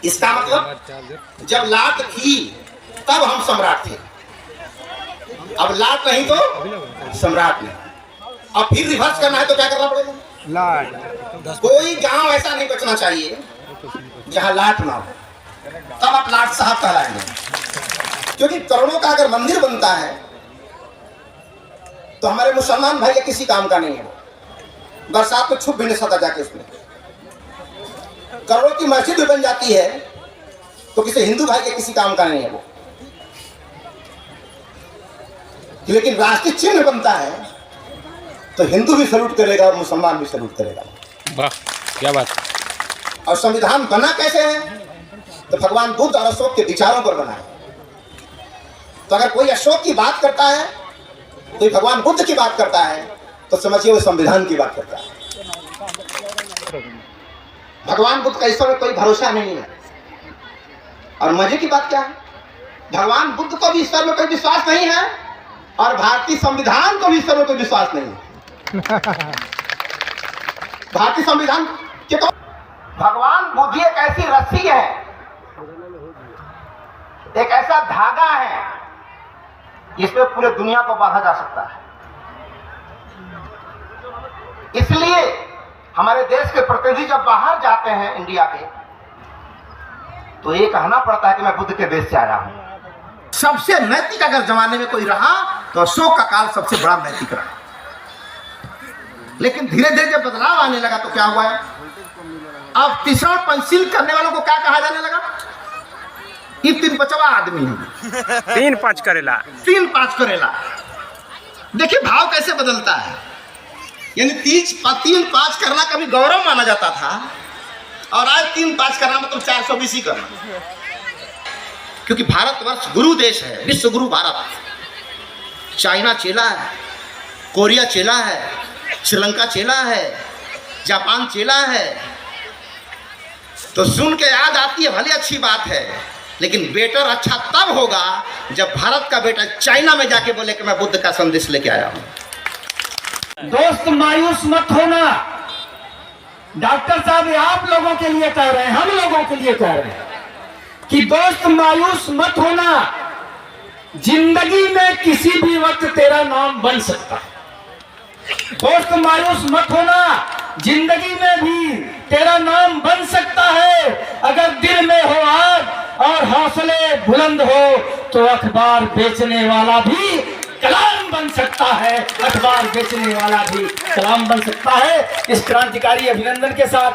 इसका मतलब जब लाट थी तब हम सम्राट थे, अब लाट नहीं तो सम्राट नहीं। अब फिर रिवर्स करना है तो क्या करना पड़ेगा? लाट। कोई गांव ऐसा नहीं बचना चाहिए जहां लाट ना हो, तब आप लाट साहब कहलाएंगे। क्योंकि करोड़ों का अगर मंदिर बनता है तो हमारे मुसलमान भाई के किसी काम का नहीं है। बरसात में छुप भी नहीं सकता जाके उसमें। करोड़ों की मस्जिद भी बन जाती है तो किसी हिंदू भाई के किसी काम का नहीं है वो। लेकिन राष्ट्रीय चिन्ह बनता है तो हिंदू भी सल्यूट करेगा और मुसलमान भी सल्यूट करेगा। वाह, क्या बात। और संविधान बना कैसे है? तो भगवान बुद्ध और अशोक के विचारों पर बना है। तो अगर कोई अशोक की बात करता है, कोई भगवान बुद्ध की बात करता है, तो समझिए वो संविधान की बात करता है। भगवान बुद्ध का ईश्वर में कोई भरोसा नहीं है। और मजे की बात क्या है, भगवान बुद्ध को भी ईश्वर में कोई विश्वास नहीं है और भारतीय संविधान को भी ईश्वर में कोई विश्वास नहीं है। भारतीय संविधान के तो भगवान बुद्ध एक ऐसी रस्सी है, एक ऐसा धागा है जिसमें पूरे दुनिया को बांधा जा सकता है। इसलिए हमारे देश के प्रतिनिधि जब बाहर जाते हैं इंडिया के, तो ये कहना पड़ता है कि मैं बुद्ध के देश से आया हूं। सबसे नैतिक अगर जमाने में कोई रहा तो अशोक का काल सबसे बड़ा नैतिक रहा। लेकिन धीरे धीरे जब बदलाव आने लगा तो क्या हुआ है, अब तीसरा पंचशील करने वालों को क्या कहा जाने लगा? ये 3-5वां आदमी है। 3-5 करेला। 3-5 करेला। देखिए भाव कैसे बदलता है। यानी 3-5 करना कभी गौरव माना जाता था और आज 3-5 करना मतलब 420 ही करना। क्योंकि भारतवर्ष गुरु देश है, विश्व गुरु भारत। चाइना चेला है, कोरिया चेला है, श्रीलंका चेला है, जापान चेला है। तो सुन के याद आती है, भले अच्छी बात है, लेकिन बेटर अच्छा तब होगा जब भारत का बेटा चाइना में जाके बोले कि मैं बुद्ध का संदेश लेके आया हूं। दोस्त मायूस मत होना। डॉक्टर साहब आप लोगों के लिए कह रहे हैं, हम लोगों के लिए कह रहे हैं कि दोस्त मायूस मत होना। जिंदगी में किसी भी वक्त तेरा नाम बन सकता है। दोस्त मायूस मत होना, जिंदगी में भी तेरा नाम बन सकता है। अगर दिल में हो आग और हौसले बुलंद हो तो अखबार बेचने वाला भी कलाम बन सकता है। अखबार बेचने वाला भी कलाम बन सकता है। इस क्रांतिकारी अभिनंदन के साथ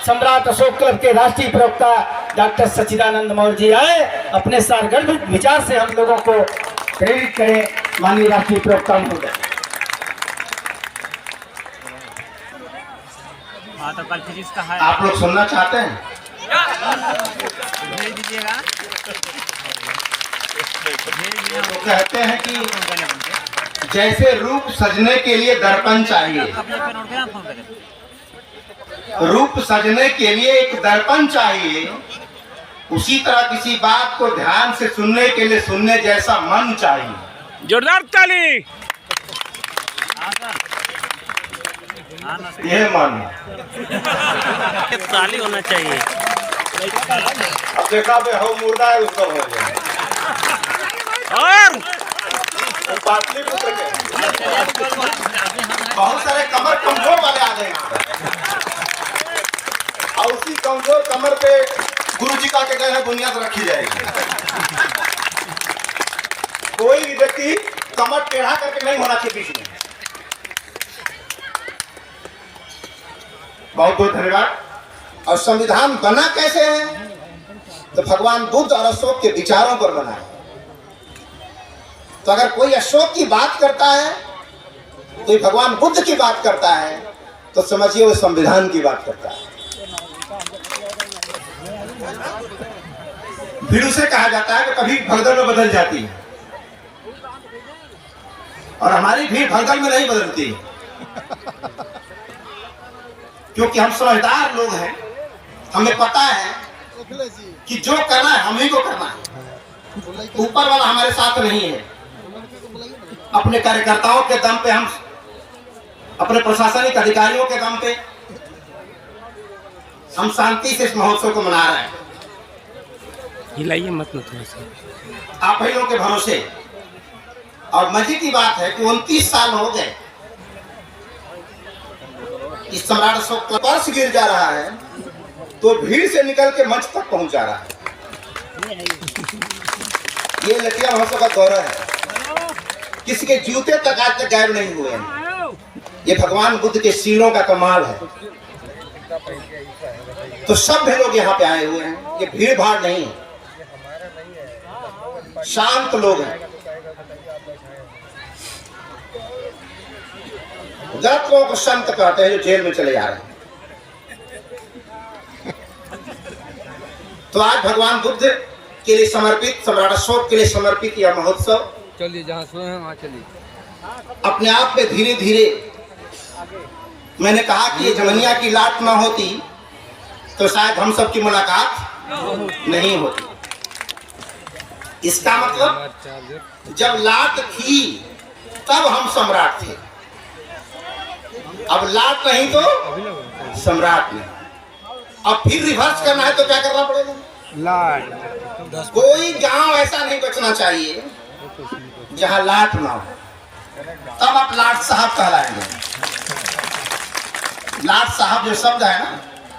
सम्राट अशोक क्लब के राष्ट्रीय प्रवक्ता डॉक्टर सच्चिदानंद मौर्य जी आए, अपने सारगर्भित विचार से हम लोगों को प्रेरित करें। माननीय राष्ट्रीय प्रवक्ता महोदय। तो कल फिर इसका है। आप लोग सुनना चाहते हैं? भेज दीजिएगा। तो कहते हैं कि जैसे रूप सजने के लिए दर्पण चाहिए, रूप सजने के लिए एक दर्पण चाहिए, उसी तरह किसी बात को ध्यान से सुनने के लिए सुनने जैसा मन चाहिए। जोरदार ताली। यह मन ताली होना चाहिए। अब देखा बे हो मुर्दा है उसका हो गया। और पाटलिपुत्र के बहुत सारे कमर कमजोर वाले आ गए और उसी कमजोर कमर पे गुरु जी का के गए हैं बुनियाद रखी जाएगी। कोई भी व्यक्ति कमर टेढ़ा करके नहीं होना चाहिए बीच में। बहुत बहुत धन्यवाद। और संविधान बना कैसे है? तो भगवान बुद्ध और अशोक के विचारों पर बना है। तो अगर कोई अशोक की बात करता है, कोई भगवान बुद्ध की बात करता है, तो समझिए वो संविधान की बात करता है। भीड़ से कहा जाता है कि कभी भगदड़ में बदल जाती है और हमारी भीड़ भगदड़ में नहीं बदलती, क्योंकि हम समझदार लोग हैं। हमें पता है कि जो करना है हम ही को करना है। ऊपर वाला हमारे साथ नहीं है। अपने कार्यकर्ताओं के दम पे, हम अपने प्रशासनिक अधिकारियों के दम पे हम शांति से इस महोत्सव को मना रहे हैं। हिलाइए मत ना थोड़ा सा। आप भाइयों के भरोसे। और मजे की बात है कि 29 साल हो गए इस सम्राट अशोक का पर्स गिर जा रहा है तो भीड़ से निकल के मंच तक पहुंच जा रहा है। ये लटिया महोत्सव का गौरव है। किसी के जूते तक आज तक गायब नहीं हुए हैं। ये भगवान बुद्ध के शीलों का कमाल है। तो सब लोग यहाँ पे आए हुए हैं। ये भीड़ भाड़ नहीं है, शांत लोग हैं। लोगों को संत कहते हैं जो जेल में चले जा रहे हैं। तो आज भगवान बुद्ध के लिए समर्पित, सम्राट अशोक के लिए समर्पित यह महोत्सव, चलिए जहाँ सोए हैं वहाँ चलिए, अपने आप में धीरे धीरे, मैंने कहा कि ये जमनिया की लाट ना होती तो शायद हम सब की मुलाकात नहीं होती। इसका मतलब जब लाट थी तब हम सम्राट थे, अब लाट नहीं तो सम्राट नहीं। अब फिर रिवर्स करना है तो क्या करना पड़ेगा? लाट। कोई गांव ऐसा नहीं बचना चाहिए जहां लाट ना हो, तब आप लाट साहब कहलाएंगे। लाट साहब जो शब्द है ना,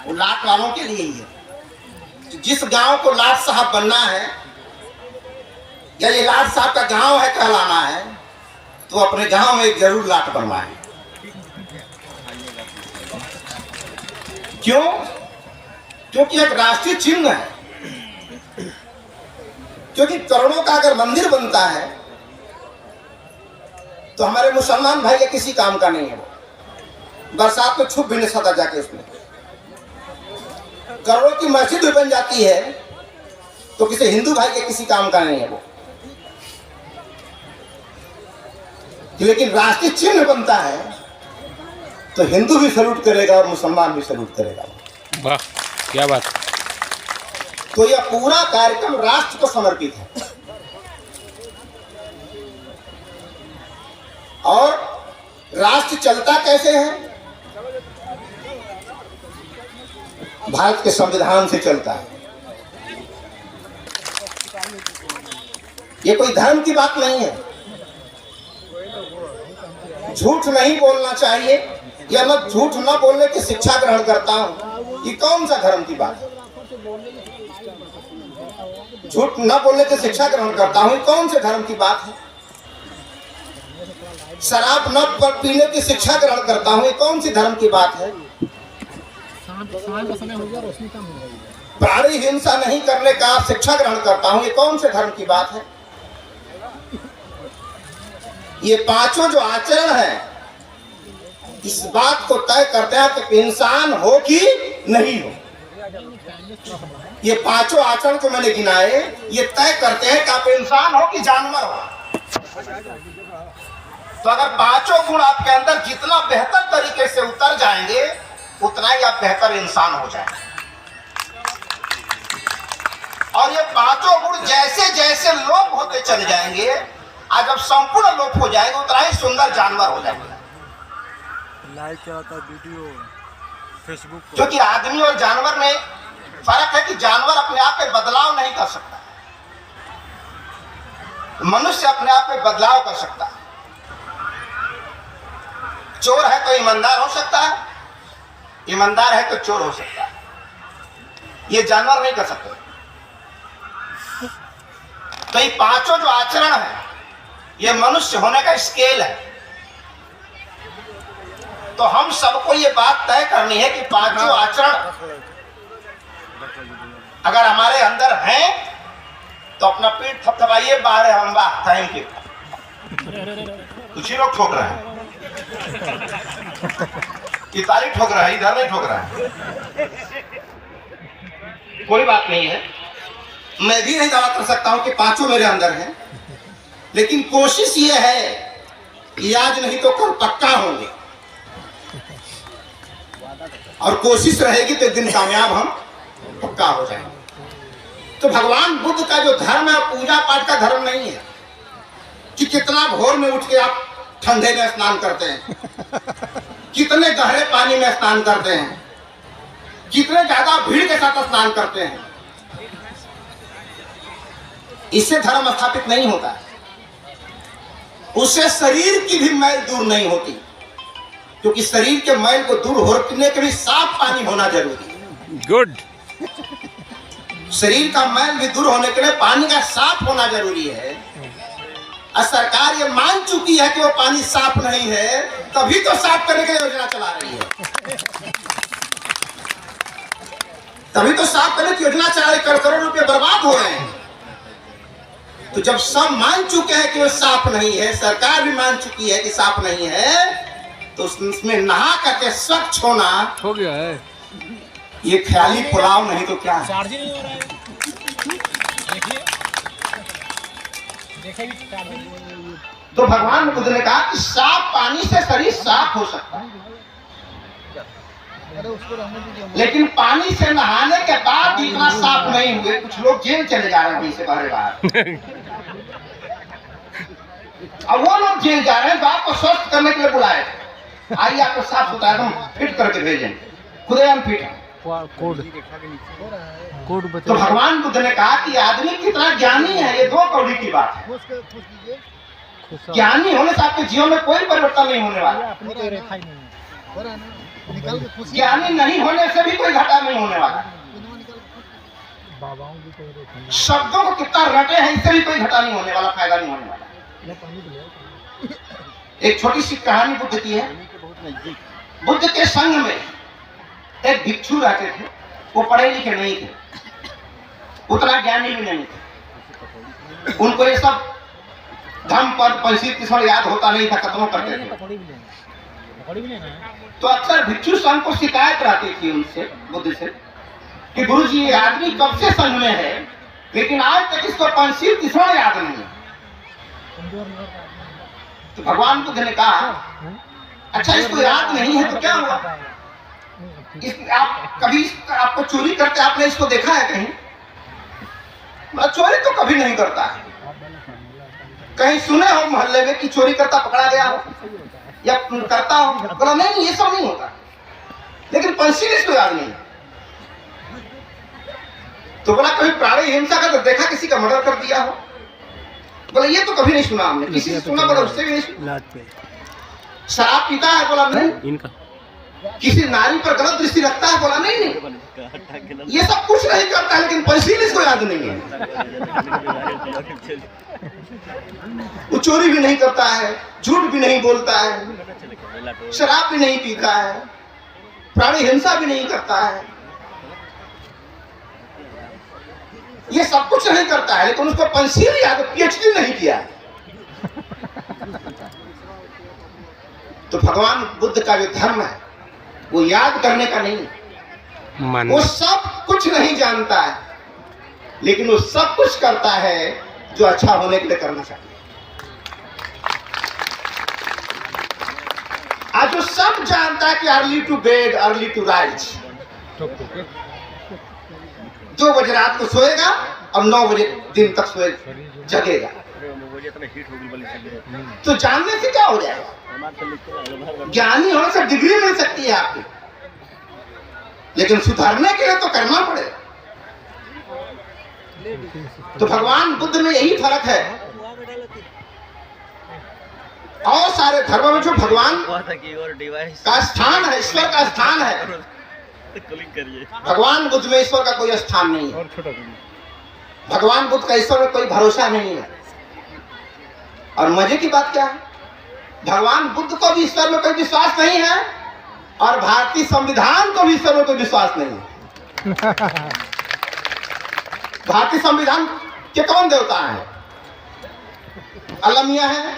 वो लाट वालों के लिए ही है। जिस गांव को लाट साहब बनना है या ये लाट साहब का गांव है कहलाना है, तो अपने गांव में जरूर लाट बनवाएं। क्यों? क्योंकि एक राष्ट्रीय चिन्ह है। क्योंकि करोड़ों का अगर मंदिर बनता है तो हमारे मुसलमान भाई के किसी काम का नहीं है। वो बरसात में छुप भी नहीं सकता जाके उसमें। करोड़ों की मस्जिद भी बन जाती है तो किसी हिंदू भाई के किसी काम का नहीं है वो। लेकिन राष्ट्रीय चिन्ह बनता है तो हिंदू भी सैल्यूट करेगा और मुसलमान भी सैल्यूट करेगा। वाह, क्या बात। तो यह पूरा कार्यक्रम राष्ट्र को समर्पित है। और राष्ट्र चलता कैसे है? भारत के संविधान से चलता है। ये कोई धर्म की बात नहीं है। झूठ नहीं बोलना चाहिए या मैं झूठ न बोलने की शिक्षा ग्रहण करता हूं, ये कौन सा धर्म की बात है? झूठ न बोलने की शिक्षा ग्रहण करता हूं, ये कौन से धर्म की बात है? शराब न पीने की शिक्षा ग्रहण करता हूं, ये कौन सी धर्म की बात है? प्राणी हिंसा नहीं करने का शिक्षा ग्रहण करता हूं, ये कौन से धर्म की बात है? ये पांचों जो आचरण है इस बात को तय करते हैं कि इंसान हो कि नहीं हो। ये पांचों आचरण को मैंने गिनाए, ये तय करते हैं कि आप इंसान हो कि जानवर हो। तो अगर पांचों गुण आपके अंदर जितना बेहतर तरीके से उतर जाएंगे उतना ही आप बेहतर इंसान हो जाएंगे। और ये पांचों गुण जैसे जैसे लोप होते चले जाएंगे, आज जब संपूर्ण लोप हो जाएंगे उतना ही सुंदर जानवर हो जाएंगे। लाइक क्या होता है? Video Facebook. क्योंकि आदमी और जानवर में फर्क है कि जानवर अपने आप में बदलाव नहीं कर सकता, मनुष्य अपने आप में बदलाव कर सकता है। चोर है तो ईमानदार हो सकता है, ईमानदार है तो चोर हो सकता है। ये जानवर नहीं कर सकते। तो ये पांचों जो आचरण है ये मनुष्य होने का स्केल है। तो हम सबको ये बात तय करनी है कि पांचों आचरण अगर हमारे अंदर हैं तो अपना पीठ थपथपाइए, बाहर हम बात। Thank you. कुछ ही लोग ठोक रहे हैं, ताली ठोक रहा है, इधर नहीं ठोक रहा है। कोई बात नहीं है। मैं भी नहीं दावा कर सकता हूं कि पांचों मेरे अंदर हैं, लेकिन कोशिश ये है कि आज नहीं तो कल पक्का होंगे। और कोशिश रहेगी तो एक दिन कामयाब हम पक्का हो जाएंगे। तो भगवान बुद्ध का जो धर्म है पूजा पाठ का धर्म नहीं है कि कितना भोर में उठ के आप ठंडे में स्नान करते हैं, कितने गहरे पानी में स्नान करते हैं, कितने ज्यादा भीड़ के साथ स्नान करते हैं। इससे धर्म स्थापित नहीं होता है। उससे शरीर की भी मैल दूर नहीं होती, क्योंकि शरीर के मैल को दूर होने के लिए साफ पानी होना जरूरी है। गुड। शरीर का मैल भी दूर होने के लिए पानी का साफ होना जरूरी है। और सरकार ये मान चुकी है कि वो पानी साफ नहीं है, तभी तो साफ करने की योजना चला रही है। तभी तो साफ करने की योजना चला रही, करोड़ों रुपए बर्बाद हो रहे हैं। तो जब सब मान चुके हैं कि वो साफ नहीं है, सरकार भी मान चुकी है कि साफ नहीं है, तो उसमें नहा करके स्वच्छ होना हो गया है। ये ख्याली पुलाव नहीं तो क्या है। चार्ज ही नहीं हो रहा है। देखिए तो भगवान बुद्ध ने कहा कि साफ पानी से शरीर साफ हो सकता है, लेकिन पानी से नहाने के बाद भी इतना साफ नहीं हुए। कुछ लोग जेल चले जा रहे हैं वहीं से बाहर। अब वो लोग जेल जा रहे हैं तो आपको स्वस्थ करने के लिए बुलाए थे, आइए आपको साफ सुथरा एकदम फिट करके भेजेंगे, खुदेआम फिट है। कोड तो भगवान बुद्ध ने कहा कि आदमी कितना ज्ञानी है, ये 2 कौड़ी की बात है। ज्ञानी होने से आपके जीवन में कोई परिवर्तन नहीं होने वाला। ज्ञानी नहीं होने से भी कोई घाटा नहीं होने वाला। शब्दों को कितना रटे हैं, इससे भी कोई घाटा नहीं होने वाला, फायदा नहीं होने वाला। एक छोटी सी कहानी बुद्ध की है। बुद्ध के संग में एक भिक्षु रहते थे। वो पढ़े लिखे नहीं थे, उतना ज्ञानी भी नहीं थे। उनको ये सब धर्म पद पैसे किस्म याद होता नहीं था, खत्म करते थे। तो अक्सर भिक्षु संघ को शिकायत रहती थी उनसे, बुद्ध से, कि गुरु जी ये आदमी कब से संघ में है, लेकिन आज तक इसको पंचशील किस्म याद नहीं है। तो भगवान बुद्ध ने कहा, अच्छा इसको याद नहीं है तो क्या हुआ? आप कभी आपको चोरी करते आपने इसको देखा है कहीं? चोरी तो कभी नहीं करता है। कहीं सुने हो मोहल्ले में कि चोरी करता पकड़ा गया हो या करता हो? बोला नहीं, ये सब नहीं होता, लेकिन पंचशील इसको याद नहीं। तो बोला कभी प्राणी हिंसा का तो देखा, किसी का मर्डर कर दिया हो? बोला ये तो कभी नहीं सुना हमने। किसी से सुना? बोला उससे भी नहीं सुना। शराब पीता है? बोला नहीं। किसी नारी पर गलत दृष्टि रखता है? बोला नहीं नहीं। ये सब कुछ नहीं करता है, लेकिन पंचशील इसको याद नहीं है। वो चोरी भी नहीं करता है, झूठ भी नहीं बोलता है, शराब भी नहीं पीता है, प्राणी हिंसा भी नहीं करता है, ये सब कुछ नहीं करता है, लेकिन उसको पंचशील याद, पीएचडी नहीं किया है। तो भगवान बुद्ध का जो धर्म है वो याद करने का नहीं, वो सब कुछ नहीं जानता है, लेकिन वो सब कुछ करता है जो अच्छा होने के लिए करना चाहिए। आज वो सब जानता है कि early to bed early to rise, 2 बजे रात को सोएगा और 9 बजे दिन तक जगेगा। तो जानने से क्या हो जाएगा? ज्ञानी होने से डिग्री मिल सकती है आपकी, लेकिन सुधारने के लिए तो करना पड़ेगा। तो भगवान बुद्ध में यही फर्क है। और सारे धर्मों में जो भगवान का स्थान है, ईश्वर का स्थान है, भगवान बुद्ध में ईश्वर का कोई स्थान नहीं है। भगवान बुद्ध का ईश्वर में कोई भरोसा नहीं है। और मजे की बात क्या है, भगवान बुद्ध को भी ईश्वर में कोई विश्वास नहीं है और भारतीय संविधान को भी ईश्वर में कोई विश्वास नहीं है। भारतीय संविधान के कौन देवता है? अल्लाह मियां है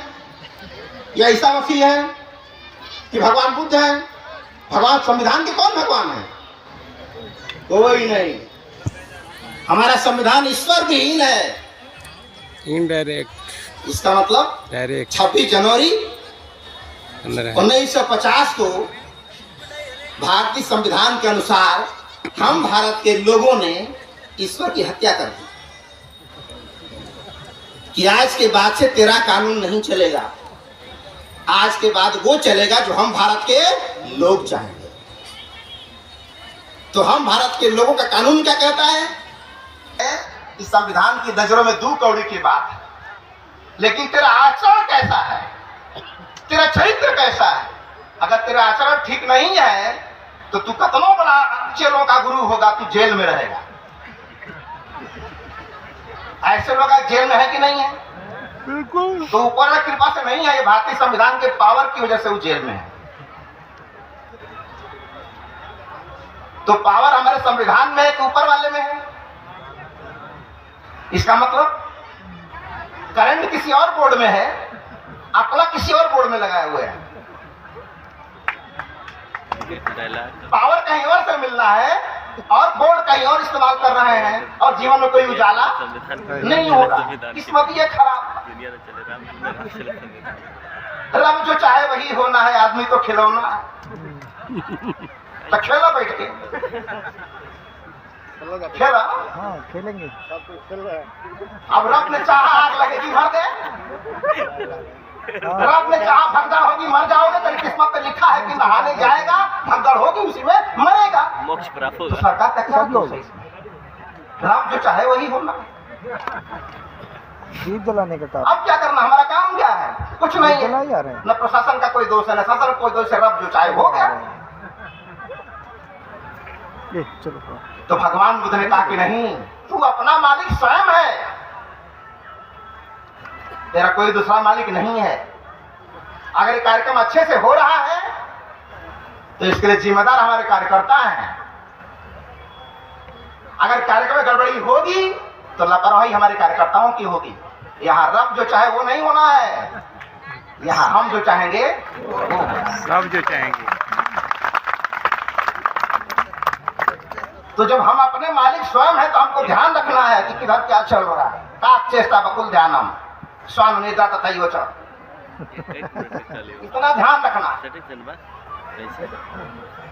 या ईसा मसीह है कि भगवान बुद्ध है? भगवान संविधान के कौन भगवान है? कोई नहीं। हमारा संविधान ईश्वर विहीन है, इनडायरेक्ट। इसका मतलब डायरेक्ट 26 जनवरी 1950 को भारतीय संविधान के अनुसार हम भारत के लोगों ने ईश्वर की हत्या कर दी कि आज के बाद से तेरा कानून नहीं चलेगा, आज के बाद वो चलेगा जो हम भारत के लोग चाहेंगे। तो हम भारत के लोगों का कानून क्या कहता है इस संविधान की नजरों में 2 कौड़ी की बात है, लेकिन तेरा आचरण कैसा है, तेरा चरित्र कैसा है? अगर तेरा आचरण ठीक नहीं है तो तू कितनों बड़ा चेलों का गुरु होगा, तू जेल में रहेगा। ऐसे लोग जेल में है कि नहीं है? बिल्कुल। तो ऊपर में कृपा से नहीं है, ये भारतीय संविधान के पावर की वजह से वो जेल में है। तो पावर हमारे संविधान में है कि ऊपर वाले में है? इसका मतलब करंट किसी और बोर्ड में है, अपना किसी और बोर्ड में लगाए हुए हैं। पावर कहीं और से मिलना है और बोर्ड कहीं और इस्तेमाल कर रहे हैं, और जीवन में कोई उजाला नहीं होगा। किस्मत ये खराब। रब जो चाहे वही होना है, आदमी तो खिलौना है। तो खेलो बैठ के, खेला। हाँ खेलेंगे। अब रब ने चाहा आग लगेगी मर दे, रब ने चाहा भगदड़ होगी मर जाओगे। तेरी किस्मत पे लिखा है कि नहाने जाएगा, भगदड़ होगी उसी में मरेगा, मोक्ष प्राप्त तो होगा। सरकार का क्या दोष है? रब जो चाहे वही होना। दीप जलाने का काम। अब क्या करना, हमारा काम क्या है? कुछ नहीं जला है। ही आ रहे हैं। न प्रशासन का कोई दोष है, न शासन का कोई दोष है। रब जो चाहे हो गया। ये चलो। तो भगवान बुद्ध ने कहा कि नहीं, तू अपना मालिक स्वयं है, तेरा कोई दूसरा मालिक नहीं है। अगर ये कार्यक्रम अच्छे से हो रहा है तो इसके लिए जिम्मेदार हमारे कार्यकर्ता हैं। अगर कार्यक्रम में गड़बड़ी होगी तो लापरवाही हमारे कार्यकर्ताओं की होगी। यहाँ रब जो चाहे वो नहीं होना है, यहाँ हम जो चाहेंगे सब जो चाहेंगे। तो जब हम अपने मालिक स्वयं हैं तो हमको ध्यान रखना है कि किधर क्या चल रहा है। काक चेष्टा बकुल ध्यानम स्वान निद्रा तथा योचन, इतना ध्यान रखना।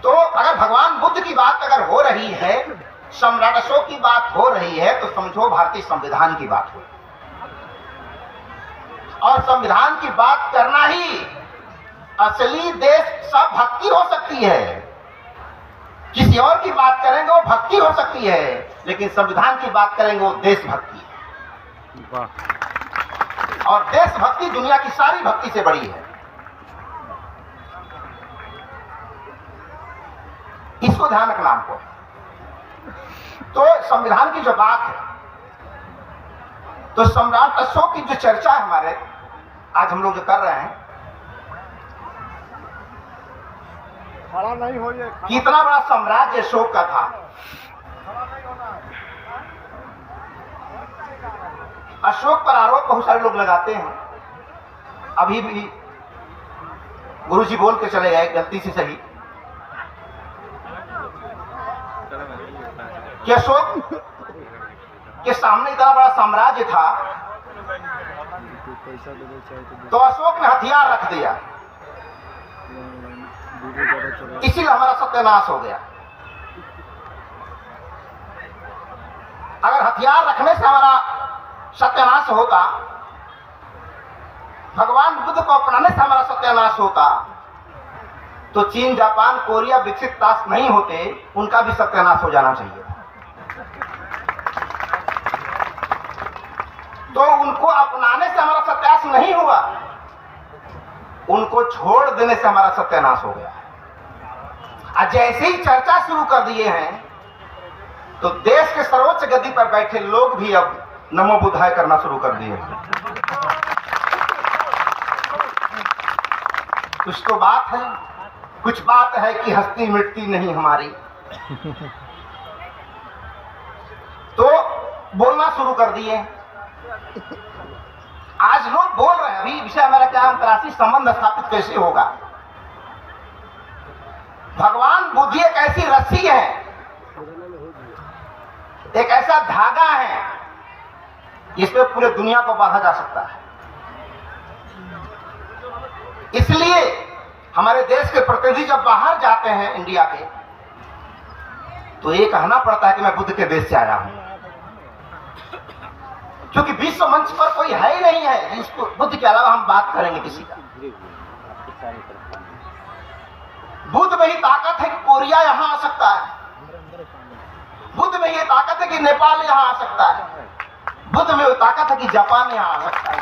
तो अगर भगवान बुद्ध की बात अगर हो रही है, सम्राट अशोक की बात हो रही है, तो समझो भारतीय संविधान की बात हो। और संविधान की बात करना ही असली देश सब भक्ति हो सकती है। किसी और की बात करेंगे वो भक्ति हो सकती है, लेकिन संविधान की बात करेंगे वो देशभक्ति है। वाह। और देशभक्ति दुनिया की सारी भक्ति से बड़ी है। इसको ध्यान रखना हमको। तो संविधान की जो बात है, तो सम्राट अशोक की जो चर्चा है हमारे आज हम लोग जो कर रहे हैं, खड़ा नहीं हो ये। कितना बड़ा साम्राज्य अशोक का था। अशोक पर आरोप बहुत सारे लोग लगाते हैं। अभी भी गुरुजी बोल के चले गए गलती से सही कि अशोक के सामने इतना बड़ा साम्राज्य था पैसा दे दो चाहे तो अशोक ने हथियार रख दिया, इसीलिए हमारा सत्यानाश हो गया। अगर हथियार रखने से हमारा सत्यानाश होता, भगवान बुद्ध को अपनाने से हमारा सत्यानाश होता, तो चीन, जापान, कोरिया विकसित राष्ट्र नहीं होते, उनका भी सत्यानाश हो जाना चाहिए। तो उनको अपनाने से हमारा सत्यानाश नहीं हुआ, उनको छोड़ देने से हमारा सत्यानाश हो गया। आज जैसे ही चर्चा शुरू कर दिए हैं तो देश के सर्वोच्च गद्दी पर बैठे लोग भी अब नमो बुद्धाय करना शुरू कर दिए हैं। कुछ तो बात है, कुछ बात है कि हस्ती मिटती नहीं हमारी। तो बोलना शुरू कर दिए। आज लोग बोल रहे हैं, अभी विषय हमारा क्या, अंतर्राष्ट्रीय संबंध स्थापित कैसे होगा। भगवान बुद्ध एक ऐसी रस्सी है, एक ऐसा धागा है जिसपे पूरे दुनिया को बांधा जा सकता है। इसलिए हमारे देश के प्रतिनिधि जब बाहर जाते हैं इंडिया के, तो ये कहना पड़ता है कि मैं बुद्ध के देश से आया हूं, क्योंकि विश्व मंच पर कोई है ही नहीं है जिसको बुद्ध के अलावा हम बात करेंगे किसी का। बुद्ध में ही ताकत है कि कोरिया यहां आ सकता है, बुद्ध में ये ताकत है कि नेपाल यहां आ सकता है, था कि जापान यहाँ आ सकता है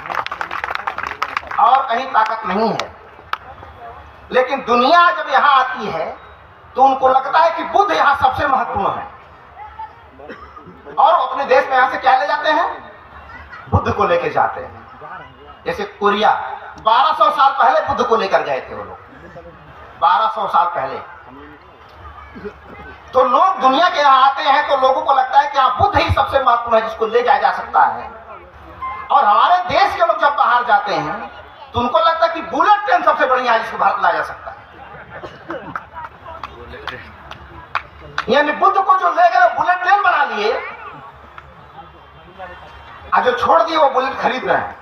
और कहीं ताकत नहीं है, लेकिन दुनिया जब यहाँ आती है तो उनको लगता है कि बुद्ध यहाँ सबसे महत्वपूर्ण है, और अपने देश में यहाँ से क्या ले जाते हैं? बुद्ध को लेकर जाते हैं। जैसे कोरिया 1200 साल पहले बुद्ध को लेकर गए थे वो लोग, 1200 साल पहले। तो लोग दुनिया के यहाँ आते हैं तो लोगों को लगता है कि हाँ, बुद्ध ही सबसे महत्वपूर्ण है जिसको ले जाया जा सकता है। और हमारे देश के लोग जब बाहर जाते हैं तो उनको लगता है कि बुलेट ट्रेन सबसे बढ़िया है जिसको भारत लाया जा सकता है। यानी बुद्ध को जो ले गए बुलेट ट्रेन बना लिए, और जो छोड़ दिए वो बुलेट खरीद रहे हैं।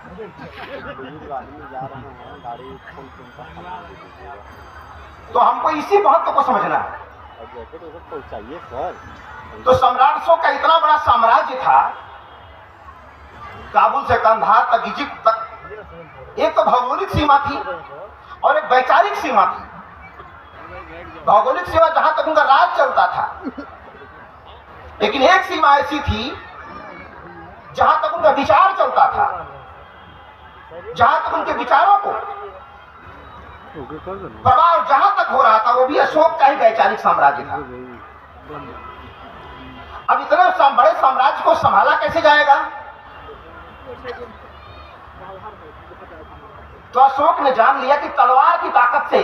तो हमको इसी महत्व को समझना है। तो सम्राट अशोक का इतना बड़ा साम्राज्य था, काबुल से कंधार तक, इजिप्ट तक। एक तो भौगोलिक सीमा थी और एक वैचारिक सीमा थी। भौगोलिक सीमा जहां तक उनका राज चलता था, लेकिन एक सीमा ऐसी थी जहां तक उनका विचार चलता था, जहां तक उनके विचारों को प्रभाव जहां तक हो रहा था, वो भी अशोक का ही वैचारिक साम्राज्य था। अब इतने बड़े साम्राज्य को संभाला कैसे जाएगा? तो अशोक ने जान लिया कि तलवार की ताकत से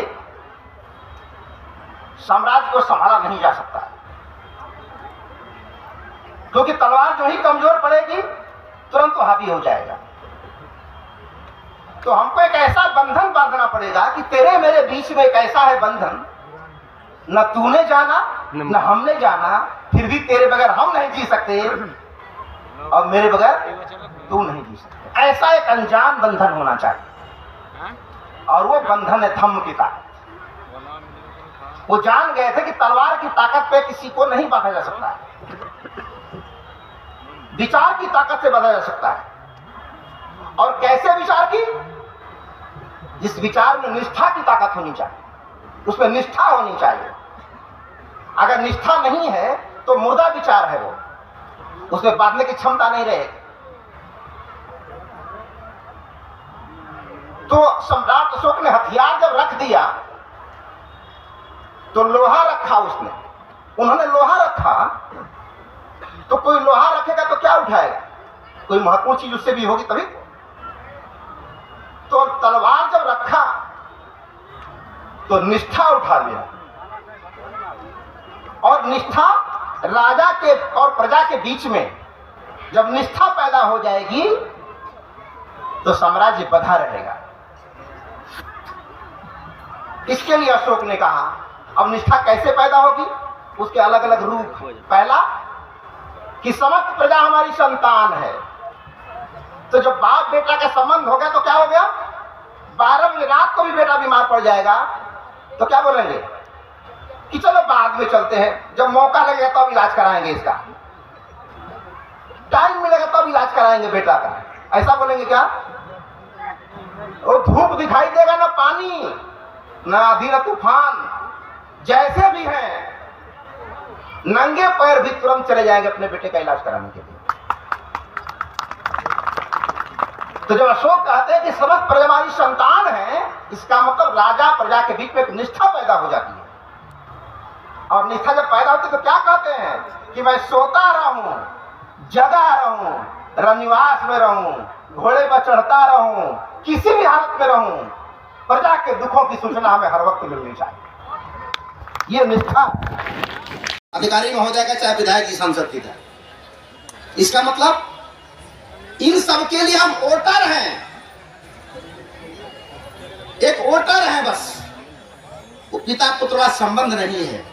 साम्राज्य को संभाला नहीं जा सकता, क्योंकि तलवार जो ही कमजोर पड़ेगी तुरंत तो हावी हो जाएगा। तो हमको एक ऐसा बंधन बांधना पड़ेगा कि तेरे मेरे बीच में एक ऐसा है बंधन, न तूने जाना न हमने जाना, फिर भी तेरे बगैर हम नहीं जी सकते और मेरे बगैर तू नहीं जी सकते। ऐसा एक अनजान बंधन होना चाहिए, और वो बंधन है धम्म की ताकत। वो जान गए थे कि तलवार की ताकत पे किसी को नहीं बांधा जा सकता है, विचार की ताकत से बांधा जा सकता है। और कैसे विचार की? जिस विचार में निष्ठा की ताकत होनी चाहिए, उसमें निष्ठा होनी चाहिए। अगर निष्ठा नहीं है तो मुर्दा विचार है, वो उसमें बांधने की क्षमता नहीं रहेगी। तो सम्राट अशोक ने हथियार जब रख दिया तो लोहा रखा उसने, उन्होंने लोहा रखा। तो कोई लोहा रखेगा तो क्या उठाएगा? कोई महत्वपूर्ण चीज उससे भी होगी तभी। तो तलवार जब रखा तो निष्ठा उठा लिया, और निष्ठा राजा के और प्रजा के बीच में जब निष्ठा पैदा हो जाएगी तो साम्राज्य बधा रहेगा। इसके लिए अशोक ने कहा अब निष्ठा कैसे पैदा होगी? उसके अलग अलग रूप। पहला कि समस्त प्रजा हमारी संतान है। तो जब बाप बेटा का संबंध हो गया तो क्या हो गया? 12 बजे रात को भी बेटा बीमार पड़ जाएगा तो क्या बोलेंगे कि चलो बाद में चलते हैं, जब मौका लगेगा तब तो इलाज कराएंगे, इसका टाइम मिलेगा तब तो इलाज कराएंगे बेटा का। ऐसा बोलेंगे क्या? वो धूप दिखाई देगा ना, पानी ना आंधी ना तूफान, जैसे भी हैं नंगे पैर भी तुरंत चले जाएंगे अपने बेटे का इलाज कराने के लिए। तो जब अशोक कहते हैं कि समस्त प्रजा हमारी संतान है, इसका मतलब राजा प्रजा के बीच में एक निष्ठा पैदा हो जाती है। और निष्ठा जब पैदा होती है तो क्या कहते हैं कि मैं सोता रहूं, जगा रहूं, रनिवास में रहूं, घोड़े पर चढ़ता रहूं, किसी भी हालत में रहूं, प्रजा के दुखों की सूचना हमें हर वक्त मिलनी चाहिए। ये निष्ठा अधिकारी महोदय का चाहे विधायक की संसद की था। इसका मतलब इन सब के लिए हम वोटर हैं, एक वोटर हैं बस, वो पिता पुत्र संबंध नहीं है।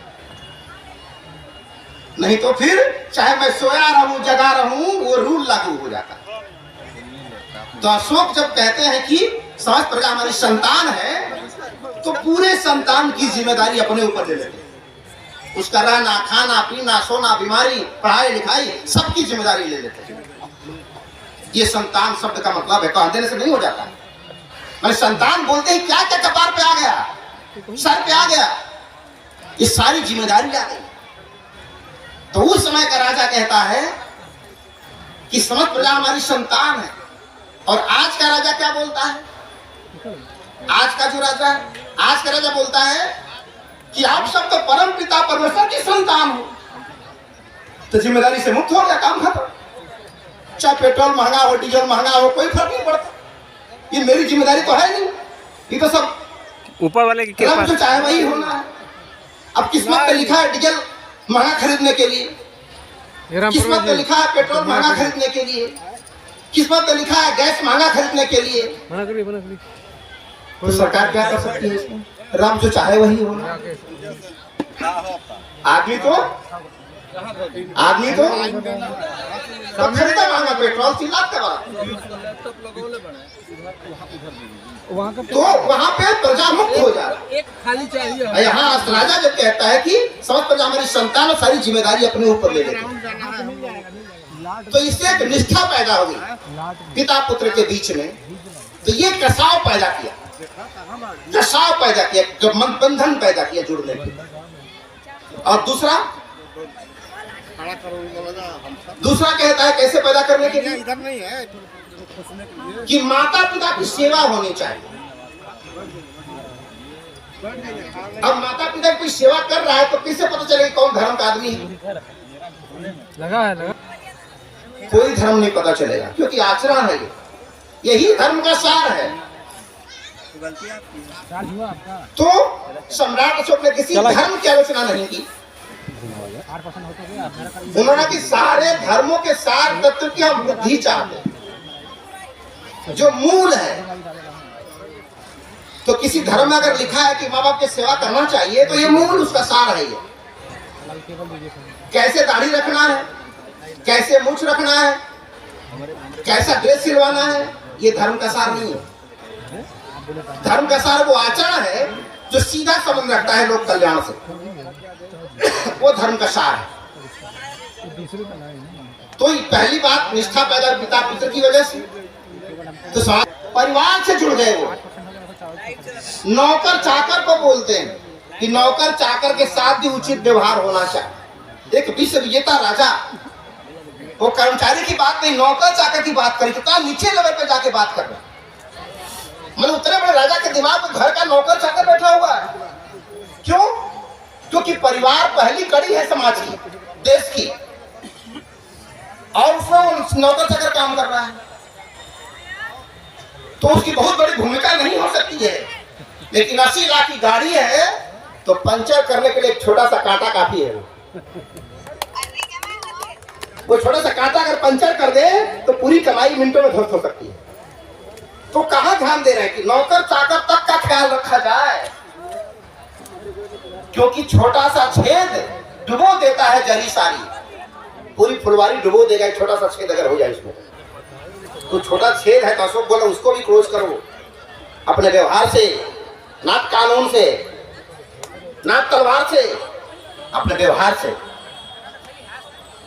नहीं तो फिर चाहे मैं सोया रहूं जगा रहूं वो रूल लागू हो जाता। तो अशोक जब कहते हैं कि समस्त प्रजा हमारी संतान है तो पूरे संतान की जिम्मेदारी अपने ऊपर ले लेते हैं। उसका रहना खाना पीना सोना बीमारी पढ़ाई लिखाई सबकी जिम्मेदारी ले लेते हैं। ये संतान शब्द का मतलब है, कह देने से नहीं हो जाता। मैंने संतान बोलते ही क्या क्या कपार पे आ गया, सर पे आ गया, ये सारी जिम्मेदारी आ गई। तो उस समय का राजा कहता है कि समस्त प्रजा हमारी संतान है। और आज का राजा क्या बोलता है? आज का जो राजा है, आज का राजा बोलता है कि आप सब तो परम पिता परमेश्वर की संतान हो। तो जिम्मेदारी से मुक्त हो गया, काम खत्म। चाहे पेट्रोल महंगा हो, डीजल महंगा हो, कोई फर्क नहीं पड़ता। ये मेरी जिम्मेदारी तो है नहीं, ये तो सब ऊपर वाले की कृपा। रब जो चाहे वही होना है। अब किस्मत में लिखा है डीजल महंगा खरीदने के लिए, किस्मत में लिखा है पेट्रोल महंगा खरीदने के लिए, किस्मत में लिखा है गैस महंगा खरीदने के लिए। तो सरकार क्या कर सकती है इसमें? रब जो चाहे वही होना। आदमी तो खरीदा महंगा पेट्रोल चिल्लाते तो वहाँ पे प्रजा मुक्त हो जा रहा है। एक खाली चाहिए। यहाँ राजा जब कहता है कि समस्त प्रजा हमारी संतान और सारी जिम्मेदारी अपने ऊपर ले लेते, तो इससे एक निष्ठा पैदा हो गई पिता पुत्र के बीच में। तो ये कसाव पैदा किया, बंधन पैदा किया जुड़ने की। और दूसरा कहता है कैसे पैदा करने के लिए? इधर नहीं है कि माता पिता की सेवा होनी चाहिए। अब माता पिता की सेवा कर रहा है तो किससे पता चलेगा कौन धर्म का आदमी है? लगा कोई धर्म नहीं पता चलेगा, क्योंकि आचरण है यही धर्म का सार है। तो सम्राट अशोक ने किसी धर्म की आलोचना नहीं की। उन्होंने कि सारे धर्मों के सार तत्व की हम वृद्धि चाहते हैं, जो मूल है। तो किसी धर्म में अगर लिखा है कि माँ बाप की सेवा करना चाहिए, तो ये मूल उसका सार है। ये कैसे दाढ़ी रखना है, कैसे मूछ रखना है, कैसा ड्रेस सिलवाना है, ये धर्म का सार नहीं है। धर्म का सार वो आचरण है जो सीधा संबंध रखता है लोक कल्याण से, वो धर्म का सार है। तो पहली बात निष्ठा पैदा पिता पुत्र की वजह से, तो परिवार से जुड़ गए। वो नौकर चाकर को बोलते हैं कि नौकर चाकर के साथ भी उचित व्यवहार होना चाहिए। एक विश्व विजेता राजा वो कर्मचारी की बात नहीं, नौकर चाकर की बात करी, तो नीचे लेवल पे जाके बात कर रहा। मतलब उतने बड़े राजा के दिमाग में घर का नौकर चाकर बैठा हुआ है। क्यों? क्योंकि परिवार पहली कड़ी है समाज की, देश की, और उसमें नौकर चाकर काम कर रहा है, तो उसकी बहुत बड़ी भूमिका नहीं हो सकती है। लेकिन 80 लाख की गाड़ी है तो पंचर करने के लिए एक छोटा सा कांटा काफी है। वो छोटा सा कांटा अगर पंचर कर दे तो पूरी कमाई मिनटों में ध्वस्त हो सकती है। तो कहाँ ध्यान दे रहे हैं कि नौकर चाकर तक का ख्याल रखा जाए, क्योंकि छोटा सा छेद डुबो देता है जरी सारी, पूरी फुलवारी डुबो देगा। छोटा सा छेद अगर हो जाए इसमें, तो छोटा छेद है तो अशोक बोला उसको भी क्लोज करो अपने व्यवहार से, ना कानून से, ना तलवार से, अपने व्यवहार से।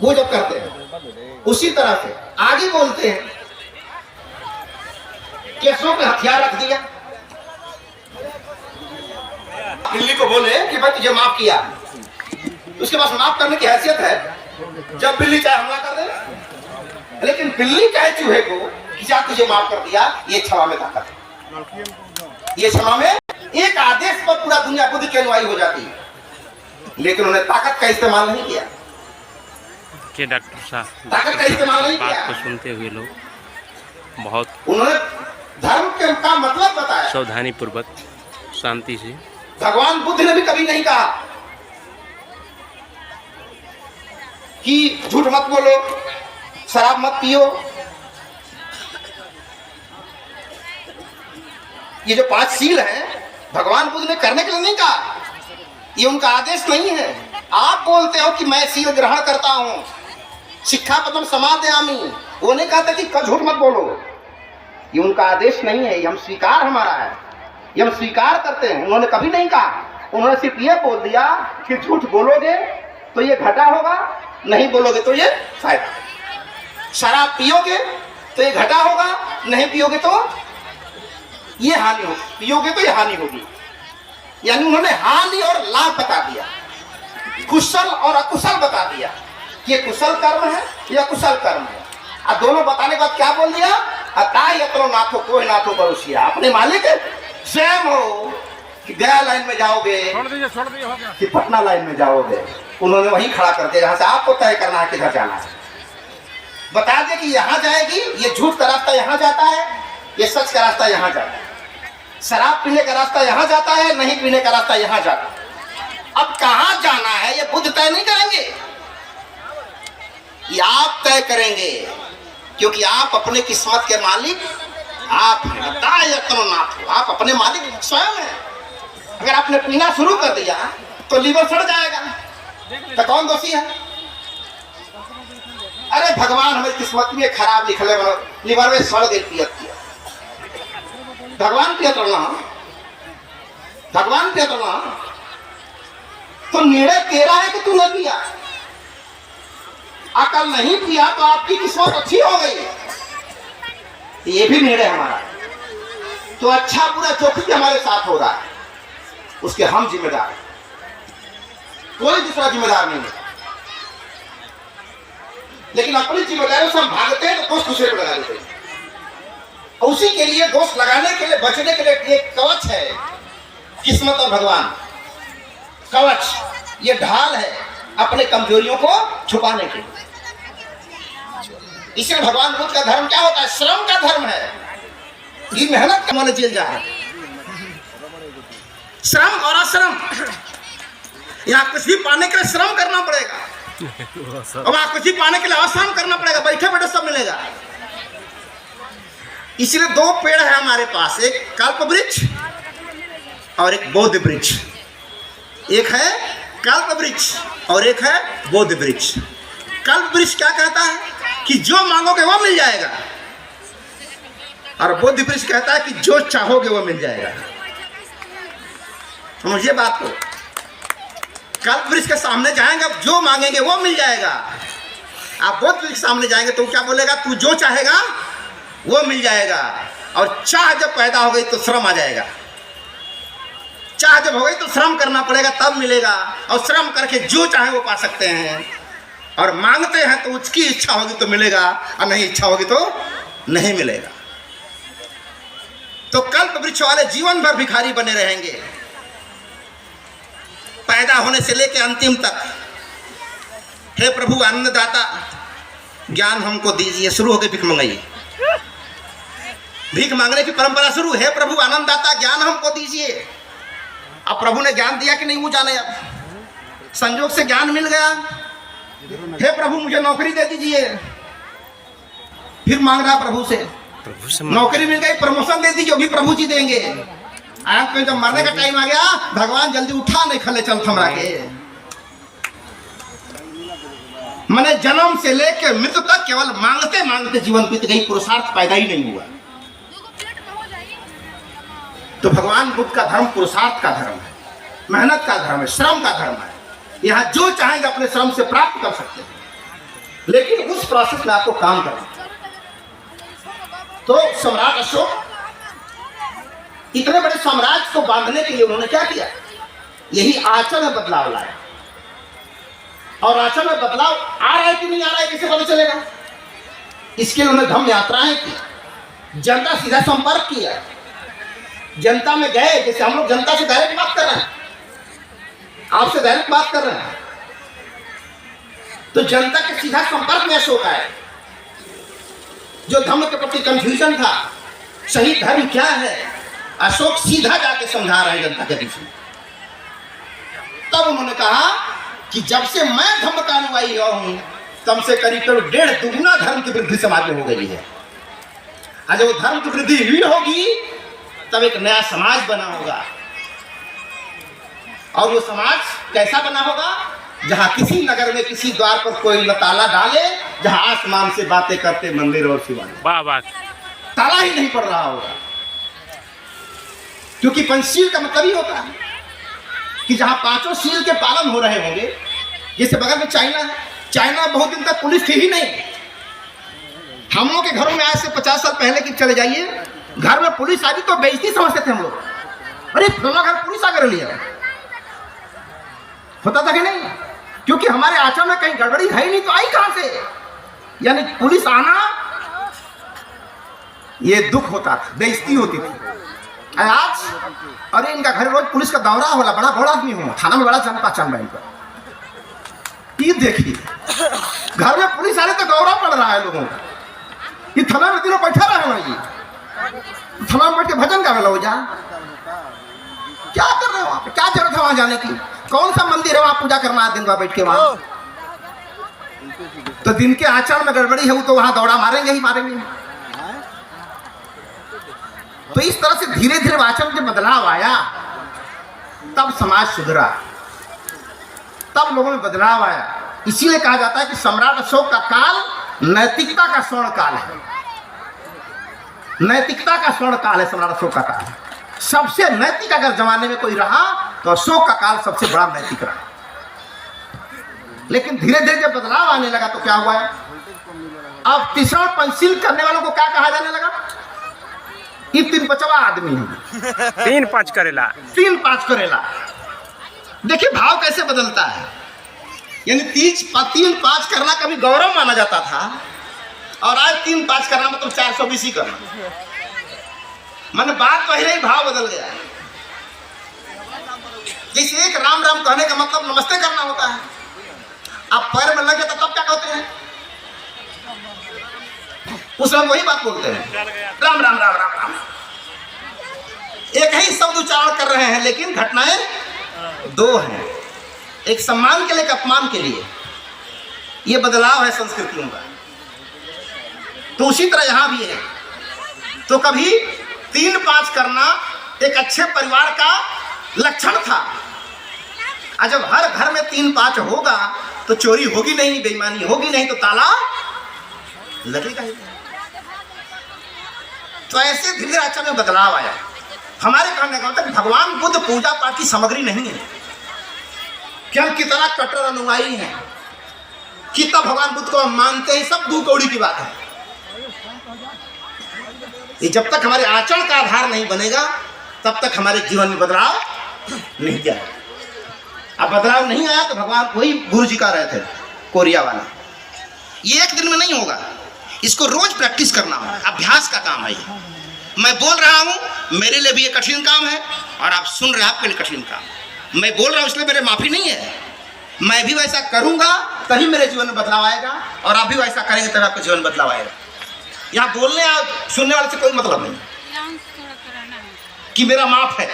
वो जब करते हैं उसी तरह से आगे बोलते हैं कि अशोक ने हथियार रख दिया, बिल्ली को बोले कि भाई तुझे माफ किया, उसके पास माफ करने की हैसियत है। जब बिल्ली चाहे हमला कर दे, लेकिन बिल्ली चाहे चूहे को कि जा तुझे माफ कर दिया, ये क्षमा में ताकत है। ये क्षमा में एक आदेश पर पूरा दुनिया खुद की अनुयायी हो जाती है, लेकिन उन्होंने ताकत का इस्तेमाल नहीं किया। के डॉक्टर साहब ताकत का इस्तेमाल नहीं बात किया। को सुनते हुए लोग बहुत उन्होंने धर्म के का मतलब बताया सावधानी पूर्वक शांति से। भगवान बुद्ध ने भी कभी नहीं कहा कि झूठ मत बोलो, शराब मत पियो। ये जो 5 सील हैं भगवान बुद्ध ने करने के लिए नहीं कहा, ये उनका आदेश नहीं है। आप बोलते हो कि मैं सील ग्रहण करता हूं, शिक्षापदम समादयामि, वो नहीं कहते कि झूठ मत बोलो। ये उनका आदेश नहीं है, ये हम स्वीकार हमारा है, ये हम स्वीकार करते हैं। उन्होंने कभी नहीं कहा, उन्होंने सिर्फ ये बोल दिया कि झूठ बोलोगे तो ये घाटा होगा, नहीं बोलोगे तो ये फायदा। शराब पियोगे तो ये घाटा होगा, नहीं पियोगे तो ये हानि होगी, पियोगे तो ये हानि होगी। यानी उन्होंने हानि और लाभ बता दिया, कुशल और अकुशल बता दिया कि ये कुशल कर्म है या कुशल कर्म है। और दोनों बताने के बाद क्या बोल दिया, अताई यत्रो नाथो कोई नाथो परोसिया, अपने मालिक स्वयं हो कि गया लाइन में जाओगे छोड़ दीजिए हो गया। कि पटना लाइन में जाओगे। उन्होंने वहीं खड़ा कर दिया जहां से आपको तय करना है किधर जाना है। बता दे कि यहाँ जाएगी, ये झूठ का रास्ता यहाँ जाता है, ये सच का रास्ता यहाँ जाता है, शराब पीने का रास्ता यहाँ जाता है, नहीं पीने का रास्ता यहाँ जाता है। अब कहाँ जाना है ये बुद्ध तय नहीं करेंगे, ये आप तय करेंगे, क्योंकि आप अपने किस्मत के मालिक आप हैं। आप अपने मालिक स्वयं हैं। अगर आपने पीना शुरू कर दिया तो लीवर सड़ जाएगा, तो कौन दोषी है? अरे भगवान हमें किस्मत में खराब लिखले, लीवर में सड़ गई पियत किया, भगवान पियत रहना, भगवान पियत रहना, तो निर्णय तेरा है कि तूने पिया। अकल नहीं पिया तो आपकी किस्मत अच्छी हो गई, ये भी निर्णय हमारा। तो अच्छा बुरा जो कुछ हमारे साथ हो रहा है उसके हम जिम्मेदार हैं, कोई दूसरा जिम्मेदार नहीं है। लेकिन अपनी जिम्मेदारियों से हम भागते हैं तो दोस्त दूसरे पर लगा देते हैं। उसी के लिए दोस्त लगाने के लिए, बचने के लिए एक कवच है किस्मत और भगवान। कवच ये ढाल है अपने कमजोरियों को छुपाने के लिए। इसलिए भगवान बुद्ध का धर्म क्या होता है? श्रम का धर्म है। ये मेहनत का माने जेल जा रहा है, श्रम और अश्रम। यहाँ कुछ भी पाने के लिए श्रम करना पड़ेगा, और वहां कुछ भी पाने के लिए अश्रम करना पड़ेगा। बैठे बैठे सब मिलेगा। इसलिए दो पेड़ है हमारे पास, एक कल्प वृक्ष और एक बोध वृक्ष। एक है कल्प वृक्ष और एक है बोध वृक्ष। कल्प वृक्ष क्या कहता है कि जो मांगोगे वो मिल जाएगा, और बोध वृक्ष कहता है कि जो चाहोगे वो मिल जाएगा। समझिए बात को। कल्प वृक्ष के सामने जाएंगे, अब जो मांगेंगे वो मिल जाएगा। आप बोध वृक्ष सामने जाएंगे तो क्या बोलेगा? तू जो चाहेगा वो मिल जाएगा। और चाह जब पैदा हो गई तो श्रम आ जाएगा। चाह जब हो गई तो श्रम करना पड़ेगा, तब मिलेगा। और श्रम करके जो चाहे वो पा सकते हैं। और मांगते हैं तो उसकी इच्छा होगी तो मिलेगा, और नहीं इच्छा होगी तो नहीं मिलेगा। तो कल्प वृक्ष वाले जीवन भर भिखारी बने रहेंगे, पैदा होने से लेकर अंतिम तक। हे प्रभु आनंददाता, ज्ञान हमको दीजिए। शुरू हो गई भीख मंगाइए, भीख मांगने की परंपरा शुरू। हे प्रभु आनंददाता, ज्ञान हमको दीजिए। अब प्रभु ने ज्ञान दिया कि नहीं वो जाने। अब संयोग से ज्ञान मिल गया, हे प्रभु मुझे नौकरी दे दीजिए। फिर मांग रहा प्रभु से, नौकरी मिल गई, प्रमोशन दे दीजिए, भी प्रभु जी देंगे। आपको जब मरने का टाइम आ गया, भगवान जल्दी उठा नहीं खले चल थमरा के। मैंने जन्म से लेकर मृत्यु तक केवल मांगते मांगते जीवन बीत गई, पुरुषार्थ पैदा ही नहीं हुआ। तो भगवान बुद्ध का धर्म पुरुषार्थ का धर्म है, मेहनत का धर्म है, श्रम का धर्म है। यहाँ जो चाहेंगे अपने श्रम से प्राप्त कर सकते हैं, लेकिन उस प्रोसेस में आपको काम करना। तो सम्राट अशोक इतने बड़े साम्राज्य को बांधने के लिए उन्होंने क्या किया? यही आचरण में बदलाव लाया। और आचरण में बदलाव आ रहा है कि नहीं आ रहा है कैसे पता चलेगा? इसके लिए उन्होंने धम्म यात्राएं की, जनता सीधा संपर्क किया, जनता में गए। जैसे हम लोग जनता से डायरेक्ट बात कर रहे हैं, आपसे डायरेक्ट बात कर रहे हैं, तो जनता के सीधा संपर्क में अशोक आए। जो धर्म के प्रति कंफ्यूजन था, सही धर्म क्या है, अशोक सीधा जाके समझा रहे जनता के बीच में। तब उन्होंने कहा कि जब से मैं धर्म का अनुयायी हूं, तब से करीब 1.5 दुगुना धर्म की वृद्धि समाज में हो गई है। आज वो धर्म की वृद्धि हुई होगी तब एक नया समाज बना होगा। और वो समाज कैसा बना होगा? जहां किसी नगर में किसी द्वार पर कोई ताला डाले, जहां आसमान से बातें करते मंदिर और शिवालय, वाह वाह, ताला ही नहीं पड़ रहा होगा। क्योंकि पंचशील का मतलब ही होता है कि जहां 5 शील के पालन हो रहे होंगे। जैसे बगल में चाइना है, चाइना बहुत दिन तक पुलिस थी ही नहीं। हम लोग के घरों में आज से 50 साल पहले की चले जाइए, घर में पुलिस आ गई तो बेइज्जती समझते थे हम लोग। अरे फलाना घर पुलिस आ कर लिया, होता था कि नहीं? क्योंकि हमारे आचरण में कहीं गड़बड़ी है ही नहीं, तो आई कहां से? यानी पुलिस आना ये दुख होता था, बेइज्जती होती थी। आज अरे इनका घर रोज पुलिस का दौरा होला, बड़ा बड़ा आदमी हूँ, थाना में बड़ा जान पहचान बहन पर। ये देखिए घर में पुलिस आ रही तो गौरव पड़ रहा है लोगों का। ये थाना में दिनों बैठा रहे हैं, ये थाना में बैठ के भजन गा हो जा, क्या कर रहे हो वहाँ पे? क्या जरूरत है वहां जाने की? कौन सा मंदिर है वहां पूजा करना है दिन भर बैठ के वहां? तो दिन के आचरण में गड़बड़ी है, वो तो वहां दौड़ा मारेंगे ही मारेंगे। तो इस तरह से धीरे धीरे आचरण में बदलाव आया, तब समाज सुधरा, तब लोगों में बदलाव आया। इसीलिए कहा जाता है कि सम्राट अशोक का काल नैतिकता का स्वर्ण काल है। नैतिकता का स्वर्ण काल है सम्राट अशोक का काल। सबसे नैतिक अगर जमाने में कोई रहा तो अशोक का काल सबसे बड़ा नैतिक रहा। लेकिन धीरे धीरे जब बदलाव आने लगा तो क्या हुआ है, अब तीसरा पंचशील करने वालों को क्या कहा जाने लगा? ये 3-5वां आदमी है, 3-5 करेला। 3-5 करेला। देखिए भाव कैसे बदलता है। यानी 3-5 करना कभी गौरव माना जाता था, और आज 3-5 करना मतलब 420 ही करना। मन बात पहले ही भाव बदल गया। जैसे एक राम राम कहने का मतलब नमस्ते करना होता है, आप पैर में लगे तो तब क्या कहते हैं? उस समय वही बात बोलते हैं, राम राम राम राम राम। एक ही शब्द उच्चारण कर रहे हैं, लेकिन घटनाएं दो हैं, एक सम्मान के लिए, एक अपमान के लिए। ये बदलाव है संस्कृतियों का। तो उसी तरह यहां भी है। तो कभी 3-5 करना एक अच्छे परिवार का लक्षण था। आज जब हर घर में 3-5 होगा तो चोरी होगी नहीं, बेईमानी होगी नहीं, तो ताला लगेगा ही। तो ऐसे धीरे धीरे आचरण में बदलाव आया। हमारे कहने का मतलब भगवान बुद्ध पूजा पाठ की सामग्री नहीं है कि हम कितना कट्टर अनुयायी हैं, कितना भगवान बुद्ध को हम मानते हैं, सब दू कौड़ी की बात है। ये जब तक हमारे आचरण का आधार नहीं बनेगा तब तक हमारे जीवन में बदलाव नहीं जाएगा। अब बदलाव नहीं आया तो भगवान वही गुरु जी का रहे थे, कोरिया वाला। ये एक दिन में नहीं होगा, इसको रोज प्रैक्टिस करना होगा, अभ्यास का काम है ये। मैं बोल रहा हूँ, मेरे लिए भी ये कठिन काम है, और आप सुन रहे हैं, आपके लिए कठिन काम। मैं बोल रहा हूँ इसलिए मेरे माफी नहीं है। मैं भी वैसा करूँगा तभी मेरे जीवन में बदलाव आएगा, और आप भी वैसा करेंगे तभी आपके जीवन में बदलाव आएगा। यहाँ बोलने और सुनने वाले से कोई मतलब नहीं कि मेरा माफ है,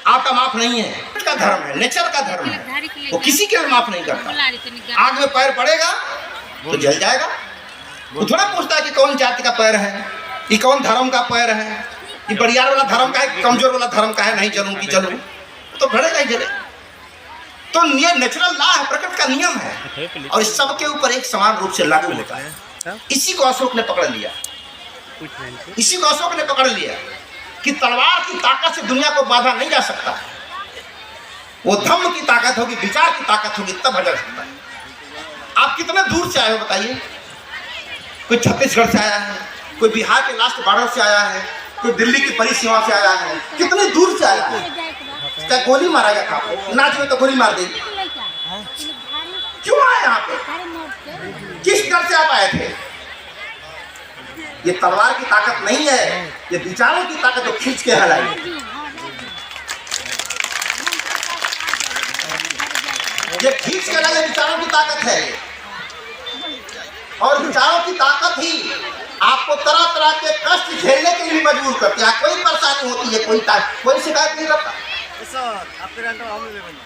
आपका माफ नहीं है। का धर्म है, नेचर का धर्म है, वो किसी के लिए माफ नहीं करता। आग में पैर पड़ेगा तो जल जाएगा। वो थोड़ा पूछता है कि कौन जाति का पैर है, कि कौन धर्म का पैर है, कि बढ़ियार वाला धर्म का है, कमजोर वाला धर्म का है, नहीं जलूं कि जलूं, तो भरेगा ही जले। तो ये नेचुरल लॉ है, प्रकृति का नियम है, और इस सब के ऊपर एक समान रूप से लागू होता है। इसी को अशोक ने पकड़ लिया, इसी को अशोक ने पकड़ लिया कि तलवार की ताकत से दुनिया को बांधा नहीं जा सकता। वो धम्म की ताकत होगी, विचार की ताकत होगी, तब बदल सकता है। आप कितने दूर से आए हो बताइए? कोई छत्तीसगढ़ से आया है, कोई बिहार के लास्ट बॉर्डर से आया है, कोई दिल्ली की परिसीमा से आया है, कितने दूर से आया है। क्या गोली मारा गया था? नाच में तो गोली मार दी। क्यों आए यहाँ पे? किस डर से आप आए थे? ये तलवार की ताकत नहीं है, ये विचारों की ताकत तो खींच के हलाई। ये खींच के लाई विचारों की ताकत है, और विचारों की ताकत ही आपको तरह तरह के कष्ट झेलने के लिए मजबूर करती है। कोई परेशानी होती है, कोई शिकायत नहीं करता।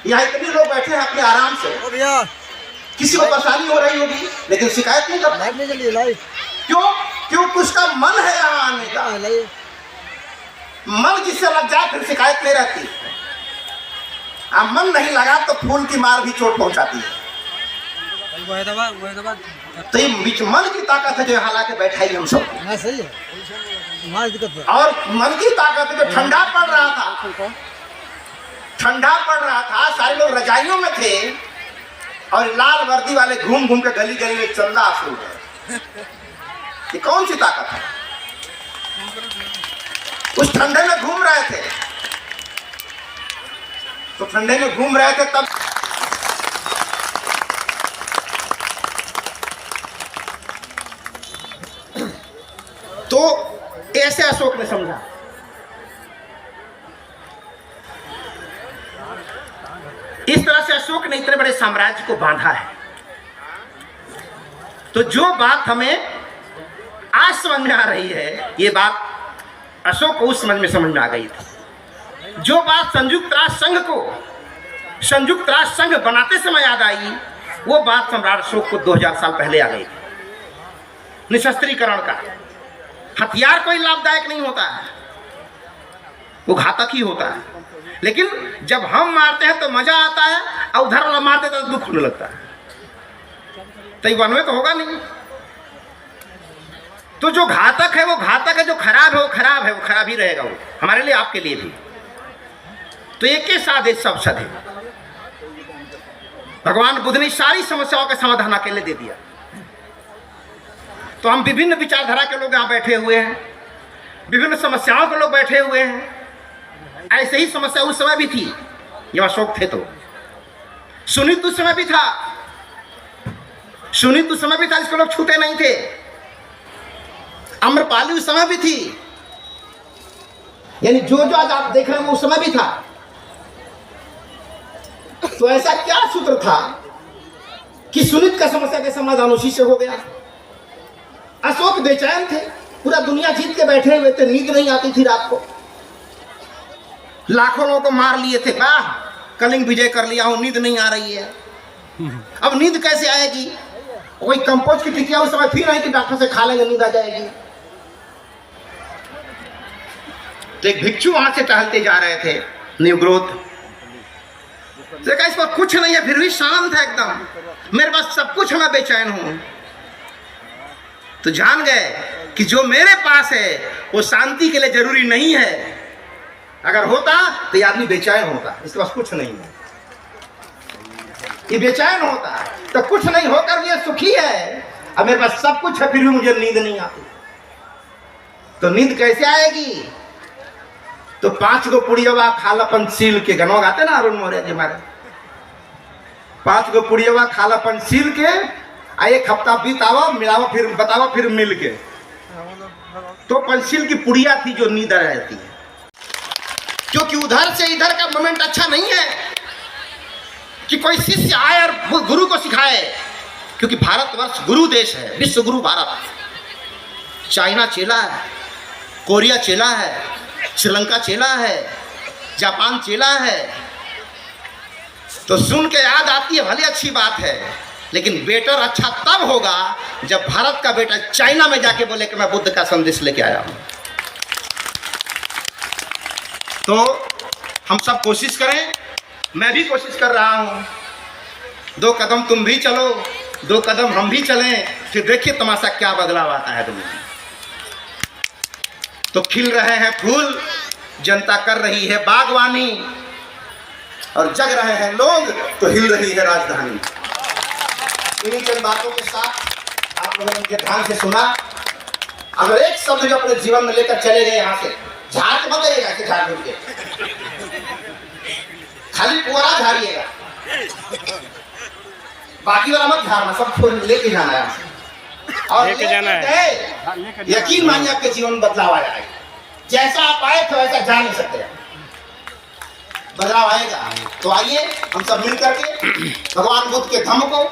यहाँ इतने लोग बैठे हैं अपने आराम से, किसी को परेशानी हो रही होगी लेकिन शिकायत नहीं करता। क्यों? क्योंकि उसका मन है यहाँ आने का। मन जिससे लग जाए फिर शिकायत नहीं रहती। अब मन नहीं लगा तो फूल की मार भी चोट पहुंचाती है। तो ये बीच मन की ताकत है जो यहाँ लाके बैठाई हम सब। और मन की ताकत जो ठंडा पड़ रहा था, ठंडा पड़ रहा था, सारे लोग रजाइयों में थे, और लाल वर्दी वाले घूम घूम के गली गली में चंदा आंसू है। ये कौन सी ताकत है? उस ठंडे में घूम रहे थे, तो ठंडे में घूम रहे थे तब तो ऐसे अशोक ने समझा। इस तरह से अशोक ने इतने बड़े साम्राज्य को बांधा है। तो जो बात हमें आज समझ में आ रही है, ये बात अशोक को उस समझ में आ गई थी। जो बात संयुक्त राष्ट्र संघ बनाते समय याद आई, वो बात सम्राट अशोक को 2000 साल पहले आ गई थी। निशस्त्रीकरण का हथियार कोई लाभदायक नहीं होता है, वो घातक ही होता है। लेकिन जब हम मारते हैं तो मजा आता है, और उधर वाला मारते तो दुख होने लगता है। तो वन में तो होगा नहीं। तो जो घातक है वो घातक है, जो खराब है वो खराब है, वो खराब ही रहेगा, वो हमारे लिए आपके लिए भी। तो एक के साथ एक सब सधे। भगवान बुद्ध ने सारी समस्याओं का समाधान अकेले दे दिया। तो हम विभिन्न विचारधारा के लोग यहाँ बैठे हुए हैं, विभिन्न समस्याओं के लोग बैठे हुए हैं। ऐसे ही समस्या उस समय भी थी जब अशोक थे। तो सुनीत उस समय भी था, जिसको लोग छूटे नहीं थे। अम्रपाली उस समय भी थी, यानी जो आज आप देख रहे हैं वो उस समय भी था। तो ऐसा क्या सूत्र था कि सुनीत का समस्या का समाधान उसी से हो गया। अशोक बेचैन थे, पूरा दुनिया जीत के बैठे हुए थे, नींद नहीं आती थी रात को। लाखों लोगों को मार लिए थे, कलिंग विजय कर लिया हूं, नींद नहीं आ रही है। अब नींद कैसे आएगी? कोई कंपोज की टिकिया उस समय फिर आई कि डॉक्टर से खा लेंगे, नींद आ जाएगी। तो एक भिक्षु वहां से टहलते जा रहे थे, न्यू ग्रोथ। देखा इस पर कुछ नहीं है, फिर भी शांत है एकदम, मेरे पास सब कुछ है, मैं बेचैन हूं। तो जान गए कि जो मेरे पास है वो शांति के लिए जरूरी नहीं है। अगर होता तो ये आदमी बेचैन होता, इसके पास कुछ नहीं है, ये बेचैन होता तो कुछ नहीं होकर भी ये सुखी है। अब मेरे पास सब कुछ है फिर भी मुझे नींद नहीं आती। तो नींद कैसे आएगी? तो 5 गो पुड़ियवा खाला पंचशील के गनवा गाते ना अरुण मौर्य जी हमारे। 5 गो पुड़ियवा खाला पंचशील के, एक हफ्ता बीतावा, मिलावा, फिर बतावा, फिर मिल के। तो पंचशील की पुड़िया थी जो नींद रहती है, क्योंकि उधर से इधर का मोमेंट अच्छा नहीं है कि कोई शिष्य आए और गुरु को सिखाए, क्योंकि भारतवर्ष गुरु देश है, विश्व गुरु भारत। चाइना चेला है, कोरिया चेला है, श्रीलंका चेला है, जापान चेला है। तो सुन के याद आती है, भले अच्छी बात है, लेकिन बेटर अच्छा तब होगा जब भारत का बेटा चाइना में जाके बोले कि मैं बुद्ध का संदेश लेके आया हूं। तो हम सब कोशिश करें, मैं भी कोशिश कर रहा हूं। 2 कदम तुम भी चलो, 2 कदम हम भी चलें, फिर देखिए तमाशा क्या बदलाव आता है दुनिया में। तो खिल रहे हैं फूल, जनता कर रही है बागवानी, और जग रहे हैं लोग तो हिल रही है राजधानी। इन्हीं चंद बातों के साथ आप लोगों ने ध्यान से सुना। अगर एक शब्द जो अपने जीवन में लेकर चले गए यहाँ से, झाड़ मत जाइएगा कि झाड़ के खाली पुअरा झाड़िएगा, बाकी वाला मत झाड़ना, सब लेके जाना है। और लेके जाना है, यकीन मानिए आपके जीवन में बदलाव आ जाएगा। जैसा आप आए थे वैसा जा नहीं सकते, बदलाव आएगा। तो आइए हम सब मिल करके भगवान बुद्ध के धम्म को,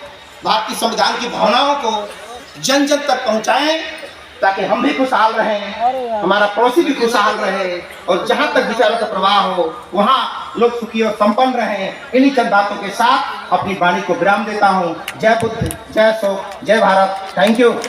भारतीय संविधान की भावनाओं को जन जन तक पहुंचाएं, ताकि हम भी खुशहाल रहें, हमारा पड़ोसी भी खुशहाल रहे, और जहां तक विचारों का प्रवाह हो वहां लोग सुखी और संपन्न रहें। इन्हीं चंद बातों के साथ अपनी वाणी को विराम देता हूं। जय बुद्ध, जय अशोक, जय भारत। Thank you.